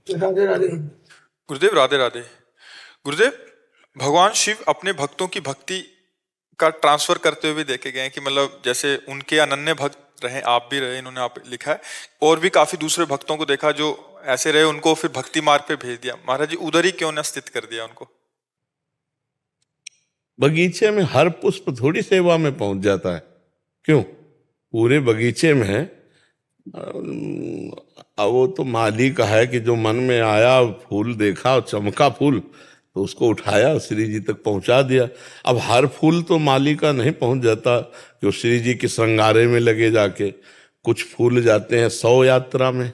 राधे राधे। गुरुदेव राधे राधे। गुरुदेव, भगवान शिव अपने भक्तों की भक्ति का ट्रांसफर करते हुए देखे गए हैं कि मतलब जैसे उनके अनन्य भक्त रहे, आप भी रहे, इन्होंने आप लिखा है, और भी काफी दूसरे भक्तों को देखा जो ऐसे रहे, उनको फिर भक्ति मार्ग पे भेज दिया। महाराज जी उधर ही क्यों न स्थित कर दिया उनको? बगीचे में हर पुष्प थोड़ी सेवा में पहुंच जाता है। क्यों? पूरे बगीचे में अब वो तो माली का है कि जो मन में आया, फूल देखा, चमका फूल, तो उसको उठाया, श्री जी तक पहुंचा दिया। अब हर फूल तो माली का नहीं पहुंच जाता कि वो श्री जी के श्रृंगारे में लगे जाके। कुछ फूल जाते हैं 100 यात्रा में,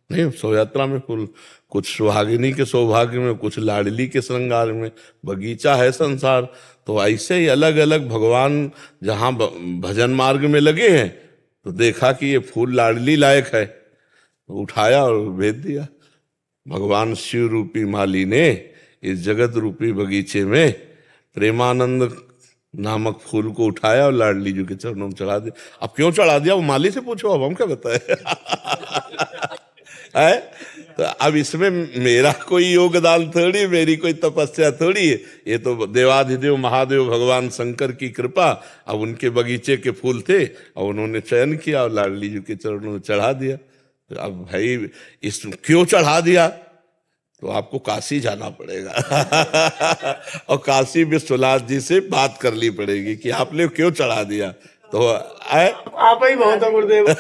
नहीं 100 यात्रा में फूल, कुछ सुहागिनी के सौभाग्य में, कुछ लाडली के श्रृंगार में। बगीचा है संसार। तो ऐसे ही अलग अलग भगवान जहाँ भजन मार्ग में लगे हैं, तो देखा कि ये फूल लाडली लायक है, तो उठाया और भेज दिया। भगवान शिव रूपी माली ने इस जगत रूपी बगीचे में प्रेमानंद नामक फूल को उठाया और लाडली जी के चरणों में चढ़ा दिया। अब क्यों चढ़ा दिया वो माली से पूछो, अब हम क्या बताए। है तो अब इसमें मेरा कोई योगदान थोड़ी, मेरी कोई तपस्या थोड़ी है। ये तो देवाधिदेव महादेव भगवान शंकर की कृपा। अब उनके बगीचे के फूल थे और उन्होंने चयन किया और लाडली जी के चरणों में चढ़ा दिया। अब भाई इस क्यों चढ़ा दिया, तो आपको काशी जाना पड़ेगा और काशी विश्वनाथ जी से बात करनी पड़ेगी कि आपने क्यों चढ़ा दिया। तो आप ही बहुत है गुरुदेव।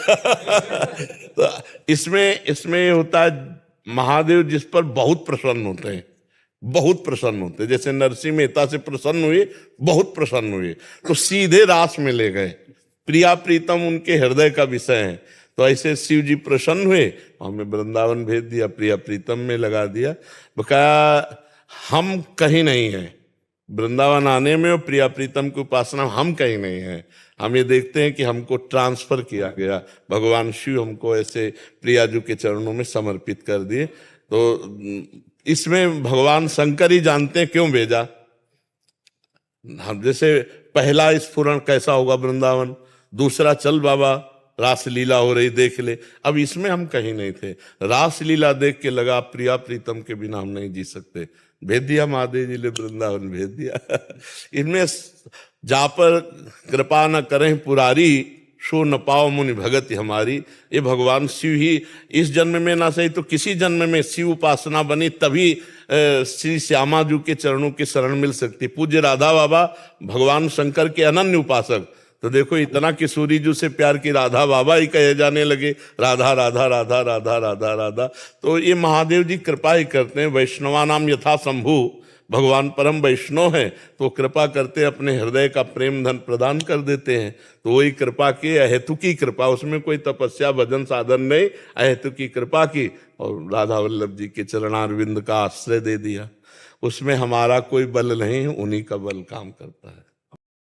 तो इसमें होता है, महादेव जिस पर बहुत प्रसन्न होते हैं, बहुत प्रसन्न होते हैं। जैसे नरसिंह मेहता से प्रसन्न हुए, बहुत प्रसन्न हुए, तो सीधे रास में ले गए। प्रिया प्रीतम उनके हृदय का विषय है। तो ऐसे शिव जी प्रसन्न हुए, हमें वृंदावन भेज दिया, प्रिया प्रीतम में लगा दिया। बकाया हम कहीं नहीं हैं वृंदावन आने में और प्रिया प्रीतम की उपासना, हम कहीं नहीं हैं। हम ये देखते हैं कि हमको ट्रांसफर किया गया, भगवान शिव हमको ऐसे प्रिया जी के चरणों में समर्पित कर दिए। तो इसमें भगवान शंकर ही जानते हैं क्यों भेजा। हम जैसे पहला स्फुरण कैसा होगा वृंदावन, दूसरा चल बाबा रासलीला हो रही देख ले। अब इसमें हम कहीं नहीं थे, रासलीला देख के लगा प्रिया प्रीतम के बिना हम नहीं जी सकते, भेज दिया महादेव जी ने वृंदावन भेज दिया। इनमें जा पर कृपा न करें पुरारी, सो न पाओ मुनि भगति हमारी। ये भगवान शिव ही इस जन्म में ना सही तो किसी जन्म में शिव उपासना बनी, तभी श्री श्यामा जी के चरणों की शरण मिल सकती। पूज्य राधा बाबा भगवान शंकर के अनन्य उपासक, तो देखो इतना किशोरी जी से प्यार की राधा बाबा ही कहे जाने लगे, राधा राधा राधा राधा राधा राधा। तो ये महादेव जी कृपा ही करते हैं। वैष्णवा नाम यथा शंभु, भगवान परम वैष्णव हैं, तो कृपा करते अपने हृदय का प्रेम धन प्रदान कर देते हैं। तो वही कृपा की, अहेतु की कृपा, उसमें कोई तपस्या भजन साधन नहीं, अहेतु की कृपा की और राधा वल्लभ जी के चरणारविंद का आश्रय दे दिया। उसमें हमारा कोई बल नहीं, उन्हीं का बल काम करता है।